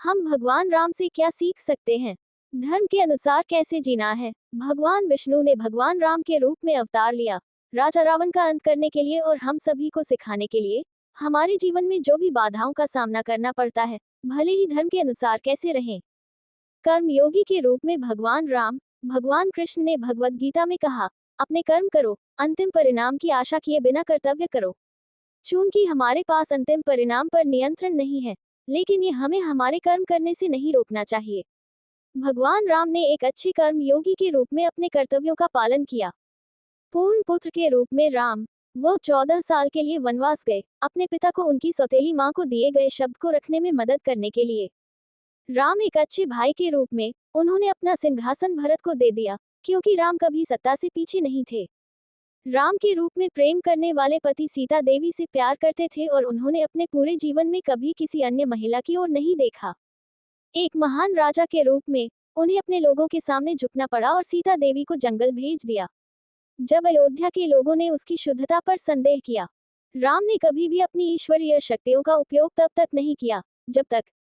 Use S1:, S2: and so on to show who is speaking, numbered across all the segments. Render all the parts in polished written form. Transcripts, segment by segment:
S1: हम भगवान राम से क्या सीख सकते हैं? धर्म के अनुसार कैसे जीना है? भगवान विष्णु ने भगवान राम के रूप में अवतार लिया, राजा रावण का अंत करने के लिए और हम सभी को सिखाने के लिए। हमारे जीवन में जो भी बाधाओं का सामना करना पड़ता है, भले ही धर्म के अनुसार कैसे रहें। कर्मयोगी के रूप में भगवान राम, भगवान कृष्ण ने भगवद गीता में कहा, अपने कर्म करो, अंतिम परिणाम की आशा किए बिना कर्तव्य करो। चूंकि हमारे पास अंतिम परिणाम पर नियंत्रण नहीं है, लेकिन ये हमें हमारे कर्म करने से नहीं रोकना चाहिए। भगवान राम ने एक अच्छे कर्म योगी के रूप में अपने कर्तव्यों का पालन किया। पूर्ण पुत्र के रूप में राम, वो 14 साल के लिए वनवास गए, अपने पिता को उनकी सौतेली मां को दिए गए शब्द को रखने में मदद करने के लिए। राम एक अच्छे भाई के रूप में, उन्होंने अपना सिंहासन भरत को दे दिया, क्योंकि राम कभी सत्ता से पीछे नहीं थे। राम के रूप में प्रेम करने वाले पति सीता देवी से प्यार करते थे और उन्होंने अपने पूरे जीवन में कभी किसी अन्य महिला की ओर नहीं देखा। एक महान राजा के रूप में, उन्हें अपने लोगों के सामने झुकना पड़ा और सीता देवी को जंगल भेज दिया, जब अयोध्या के लोगों ने उसकी शुद्धता पर संदेह किया। राम ने कभी भी अपनी ईश्वरीय शक्तियों का उपयोग तब तक नहीं किया,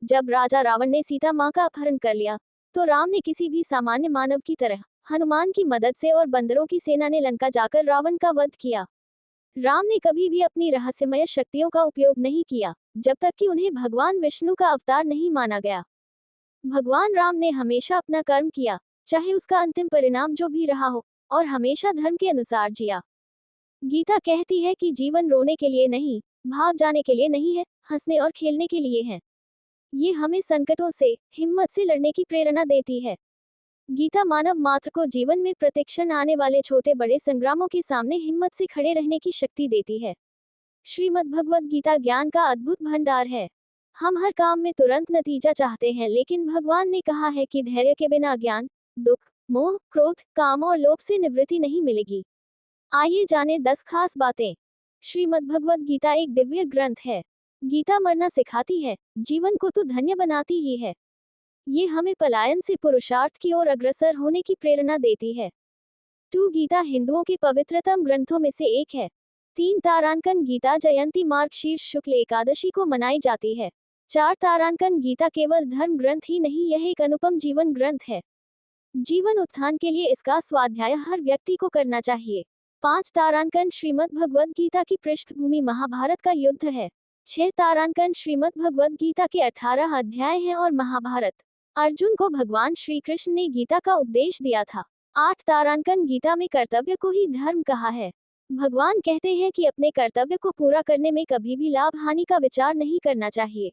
S1: जब राजा रावण ने सीता मां का अपहरण कर लिया, तो राम ने किसी भी सामान्य मानव की तरह हनुमान की मदद से और बंदरों की सेना ने लंका जाकर रावण का वध किया। राम ने कभी भी अपनी रहस्यमय शक्तियों का उपयोग नहीं किया, जब तक कि उन्हें भगवान विष्णु का अवतार नहीं माना गया। भगवान राम ने हमेशा अपना कर्म किया, चाहे उसका अंतिम परिणाम जो भी रहा हो, और हमेशा धर्म के अनुसार जिया। गीता कहती है कि जीवन रोने के लिए नहीं, भाग जाने के लिए नहीं है, हंसने और खेलने के लिए है। ये हमें संकटों से हिम्मत से लड़ने की प्रेरणा देती है। गीता मानव मात्र को जीवन में प्रतिक्षण आने वाले छोटे बड़े संग्रामों के सामने हिम्मत से खड़े रहने की शक्ति देती है। श्रीमद् भगवद गीता ज्ञान का अद्भुत भंडार है। हम हर काम में तुरंत नतीजा चाहते हैं, लेकिन भगवान ने कहा है कि धैर्य के बिना ज्ञान, दुख, मोह, क्रोध, काम और लोभ से निवृत्ति नहीं मिलेगी। आइए जाने 10 खास बातें। श्रीमद् भगवद गीता एक दिव्य ग्रंथ है। गीता मरना सिखाती है, जीवन को तो धन्य बनाती ही है। ये हमें पलायन से पुरुषार्थ की ओर अग्रसर होने की प्रेरणा देती है। 2 गीता हिंदुओं के पवित्रतम ग्रंथों में से एक है। 3 तारांकन गीता जयंती मार्गशीर्ष शुक्ल एकादशी को मनाई जाती है। 4 तारांकन गीता केवल धर्म ग्रंथ ही नहीं, यह एक अनुपम जीवन ग्रंथ है। जीवन उत्थान के लिए इसका स्वाध्याय हर व्यक्ति को करना चाहिए। 5 तारांकन श्रीमद् भगवद गीता की पृष्ठभूमि महाभारत का युद्ध है। 6 तारांकन श्रीमद् भगवद गीता के 18 अध्याय हैं और महाभारत, अर्जुन को भगवान श्री कृष्ण ने गीता का उपदेश दिया था। 8 तारांकन गीता में कर्तव्य को ही धर्म कहा है। भगवान कहते हैं कि अपने कर्तव्य को पूरा करने में कभी भी लाभ हानि का विचार नहीं करना चाहिए।